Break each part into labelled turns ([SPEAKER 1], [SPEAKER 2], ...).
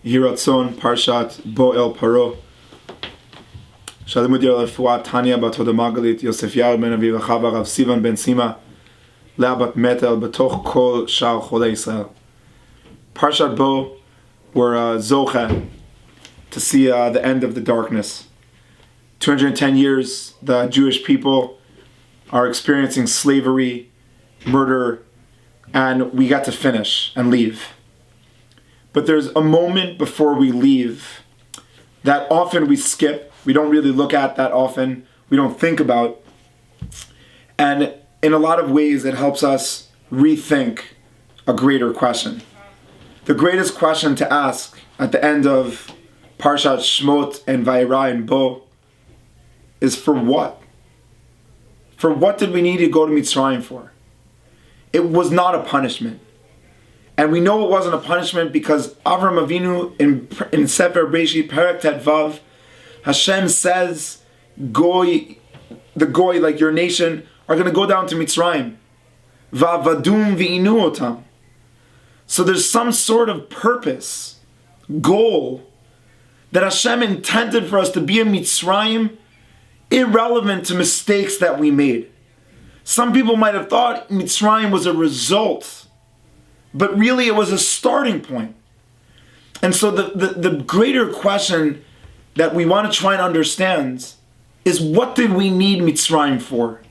[SPEAKER 1] Yiratzon, Parshat Bo El Paro. Shalimud Yerlefuat Tanya Bat Hodamagalit Yosef Yair ben Aviv Achava Rav Sivan ben Sima Lea bat Metel Betoch Kol Shar Cholei Yisrael. Parshat Bo, we're Zocha to see the end of the darkness. 210 years the Jewish people are experiencing slavery, murder, and we got to finish and leave. But there's a moment before we leave that often we skip. We don't really look at that often. We don't think about. And in a lot of ways, it helps us rethink a greater question. The greatest question to ask at the end of Parshat Shmot and Vayera and Bo is for what? For what did we need to go to Mitzrayim for? It was not a punishment. And we know it wasn't a punishment because Avram Avinu in Sefer Bereshit Perek Tet Vav, Hashem says, the Goy, like your nation, are going to go down to Mitzrayim. Va'avadum v'inu otam. So there's some sort of purpose, goal, that Hashem intended for us to be in Mitzrayim, irrelevant to mistakes that we made. Some people might have thought Mitzrayim was a result, but really it was a starting point. And so the greater question that we want to try and understand is, what did we need Mitzrayim for?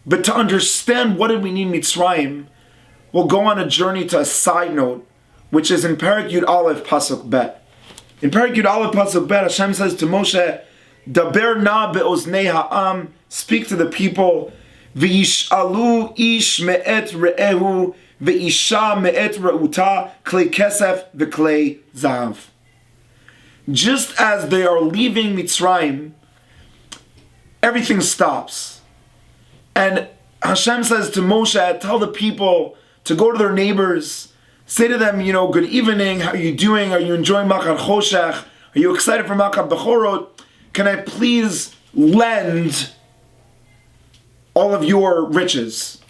[SPEAKER 1] But to understand what did we need Mitzrayim, we'll go on a journey to a side note, which is in Perek Yud Aleph Pasuk Bet. In Perek Yud Aleph Pasuk Bet, Hashem says to Moshe, Daber na be'oznei ha'am, speak to the people, v'yish'alu ish me'et re'ehu, v'isha me'et re'uta, klei kesef v'klei zav. Just as they are leaving Mitzrayim, everything stops. And Hashem says to Moshe, tell the people to go to their neighbors, say to them, good evening, how are you doing? Are you enjoying Makar Choshech? Are you excited for Makar Bechorot? Can I please lend all of your riches?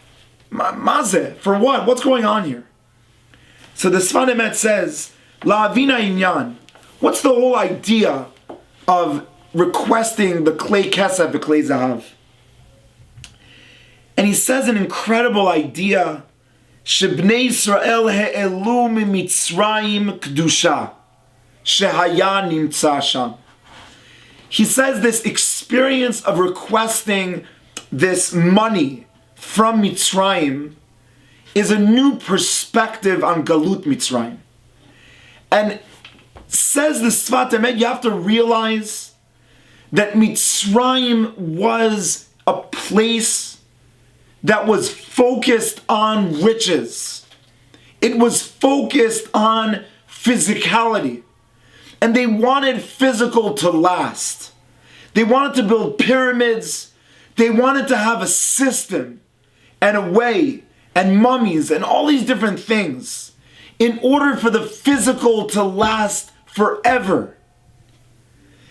[SPEAKER 1] Mazeh, for what? What's going on here? So the Sfan Emet says, La'avina inyan. What's the whole idea of requesting the klei kesef, the klei zahav? And he says an incredible idea. Shebnei Yisrael he'elu mitzrayim kedusha shehaya nimtza sham. He says this experience of requesting this money from Mitzrayim is a new perspective on Galut Mitzrayim. And says the Sfat Emet, you have to realize that Mitzrayim was a place that was focused on riches. It was focused on physicality. And they wanted physical to last. They wanted to build pyramids. They wanted to have a system and a way and mummies and all these different things in order for the physical to last forever.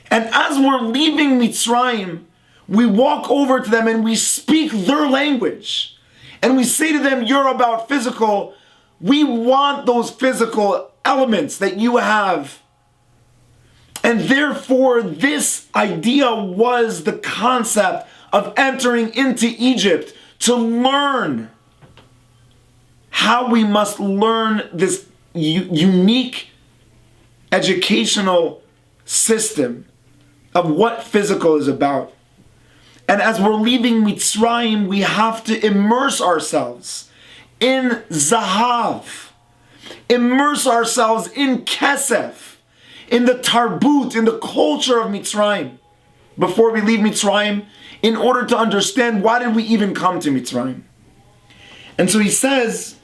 [SPEAKER 1] And as we're leaving Mitzrayim, we walk over to them and we speak their language. And we say to them, you're about physical. We want those physical elements that you have. And therefore, this idea was the concept of entering into Egypt to learn how we must learn this unique educational system of what physical is about. And as we're leaving Mitzrayim, we have to immerse ourselves in Zahav, immerse ourselves in Kesef, in the Tarbut, in the culture of Mitzrayim, before we leave Mitzrayim, in order to understand why did we even come to Mitzrayim. And so he says,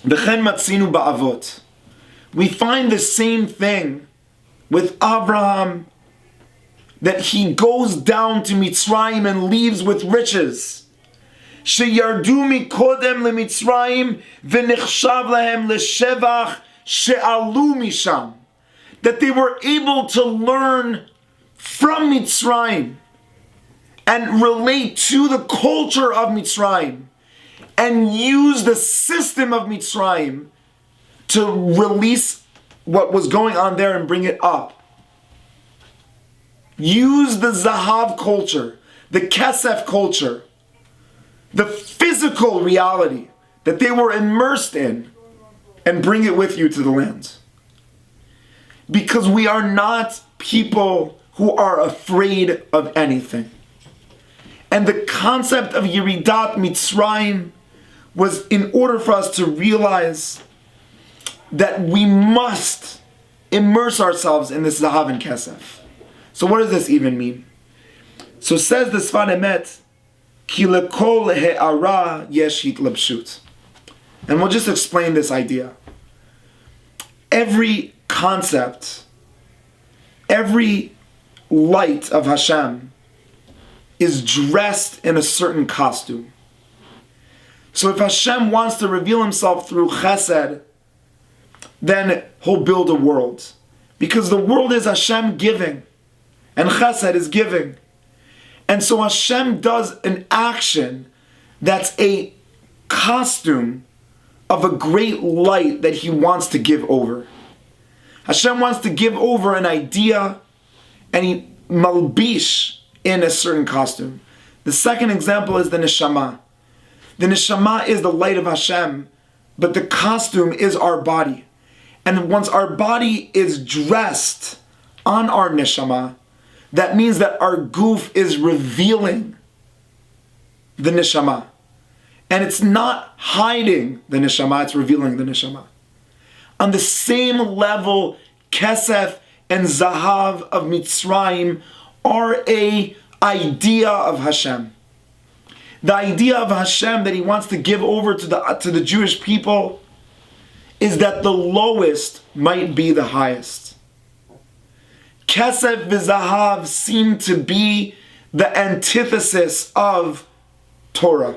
[SPEAKER 1] V'chen matzinu ba'avot. We find the same thing with Abraham, that he goes down to Mitzrayim and leaves with riches. Sheyardu mikodem leMitzrayim v'nechshav lahem l'shevach she'alu misham. That they were able to learn from Mitzrayim and relate to the culture of Mitzrayim and use the system of Mitzrayim to release what was going on there and bring it up. Use the Zahav culture, the Kesef culture, the physical reality that they were immersed in, and bring it with you to the lands. Because we are not people who are afraid of anything. And the concept of Yeridat Mitzrayim was in order for us to realize that we must immerse ourselves in this Zahav and Kesef. So what does this even mean? So says the Sfan Emet, Ki lekol he'ara yesh hitlabshut. And we'll just explain this idea. Every concept, every light of Hashem is dressed in a certain costume. So if Hashem wants to reveal himself through chesed, then he'll build a world. Because the world is Hashem giving, and chesed is giving. And so Hashem does an action that's a costume of a great light that he wants to give over. Hashem wants to give over an idea, and he malbish in a certain costume. The second example is the Neshamah. The Neshamah is the light of Hashem, but the costume is our body. And once our body is dressed on our Neshamah, that means that our goof is revealing the Neshamah. And it's not hiding the Neshamah, it's revealing the Neshamah. On the same level, Kesef and Zahav of Mitzrayim are a idea of Hashem. The idea of Hashem that he wants to give over to the Jewish people is that the lowest might be the highest. Kesef and Zahav seem to be the antithesis of Torah.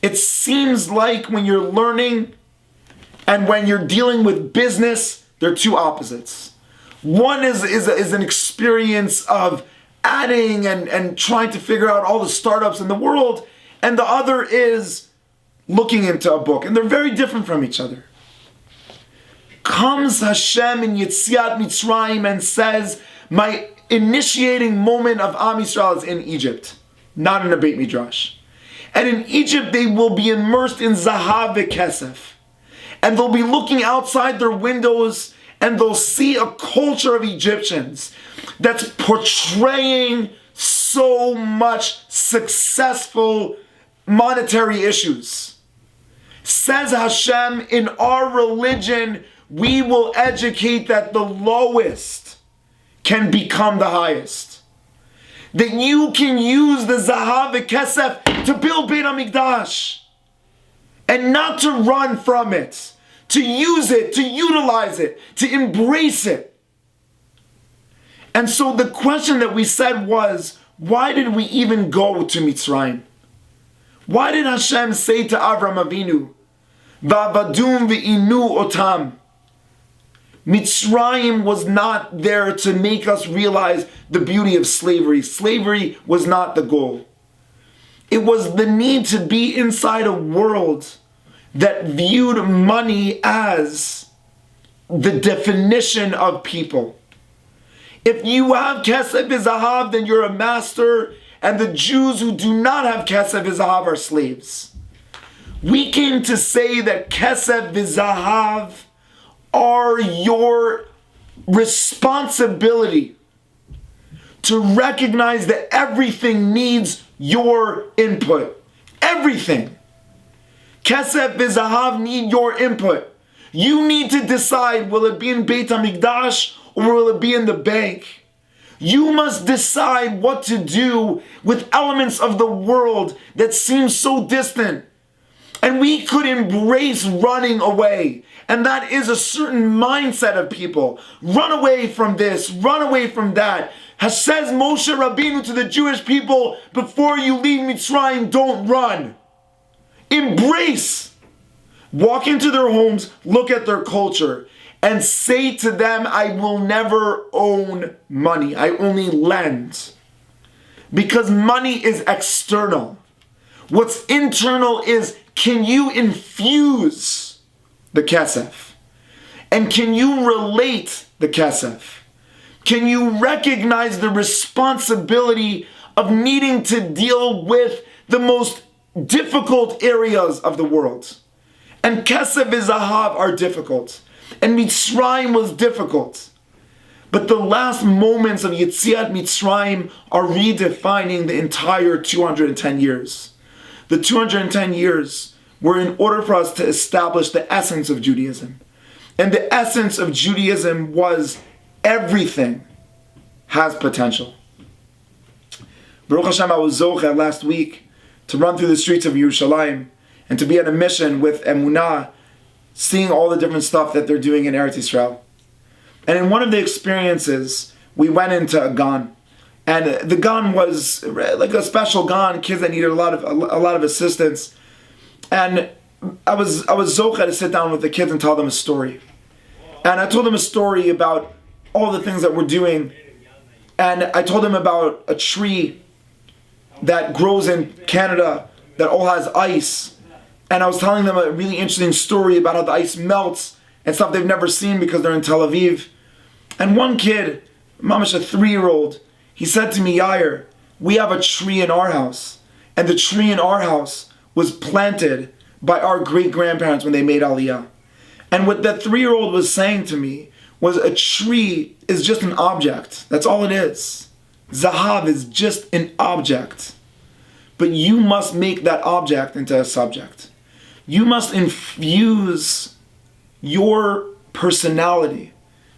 [SPEAKER 1] It seems like when you're learning and when you're dealing with business, they're two opposites. One is an experience of adding and trying to figure out all the startups in the world, and the other is looking into a book, and they're very different from each other. Comes Hashem in Yetziat Mitzrayim and says, my initiating moment of Am Yisrael is in Egypt, not in a Beit Midrash. And in Egypt they will be immersed in Zahav v'Kesef. And they'll be looking outside their windows and they'll see a culture of Egyptians that's portraying so much successful monetary issues. Says Hashem, in our religion, we will educate that the lowest can become the highest. That you can use the Zahav v'Kesef to build Beit HaMikdash. And not to run from it. To use it, to utilize it, to embrace it. And so the question that we said was, why did we even go to Mitzrayim? Why did Hashem say to Avram Avinu, Va'avadum v'inu otam? Mitzrayim was not there to make us realize the beauty of slavery. Slavery was not the goal. It was the need to be inside a world that viewed money as the definition of people. If you have Kesef v'Zahav, then you're a master, and the Jews who do not have Kesef v'Zahav are slaves. We came to say that Kesef v'Zahav are your responsibility to recognize that everything needs your input. Everything. Kesef v'Zahav need your input. You need to decide, will it be in Beit HaMikdash or will it be in the bank? You must decide what to do with elements of the world that seem so distant. And we could embrace running away. And that is a certain mindset of people. Run away from this, run away from that. Says Moshe Rabbeinu to the Jewish people, before you leave Mitzrayim, don't run. Embrace. Walk into their homes, look at their culture, and say to them, I will never own money. I only lend. Because money is external. What's internal is, can you infuse the kesef? And can you relate the kesef? Can you recognize the responsibility of needing to deal with the most difficult areas of the world? And kesef and zahav are difficult. And Mitzrayim was difficult. But the last moments of Yetziat Mitzrayim are redefining the entire 210 years. The 210 years were in order for us to establish the essence of Judaism. And the essence of Judaism was everything has potential. Baruch Hashem, I was zocheh last week to run through the streets of Yerushalayim and to be on a mission with Emunah, seeing all the different stuff that they're doing in Eretz Yisrael. And in one of the experiences, we went into a gan. And the gan was like a special gan, kids that needed a lot of assistance. And I was zocheh to sit down with the kids and tell them a story. And I told them a story about all the things that we're doing. And I told them about a tree that grows in Canada that all has ice. And I was telling them a really interesting story about how the ice melts and stuff they've never seen because they're in Tel Aviv. And one kid, mamash, a 3-year-old, he said to me, Yair, we have a tree in our house. And the tree in our house was planted by our great-grandparents when they made Aliyah. And what that 3-year-old was saying to me was a tree is just an object. That's all it is. Zahav is just an object. But you must make that object into a subject. You must infuse your personality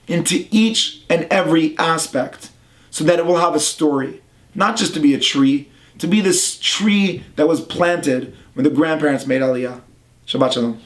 [SPEAKER 1] into each and every aspect so that it will have a story. Not just to be a tree, to be this tree that was planted when the grandparents made Aliyah. Shabbat Shalom.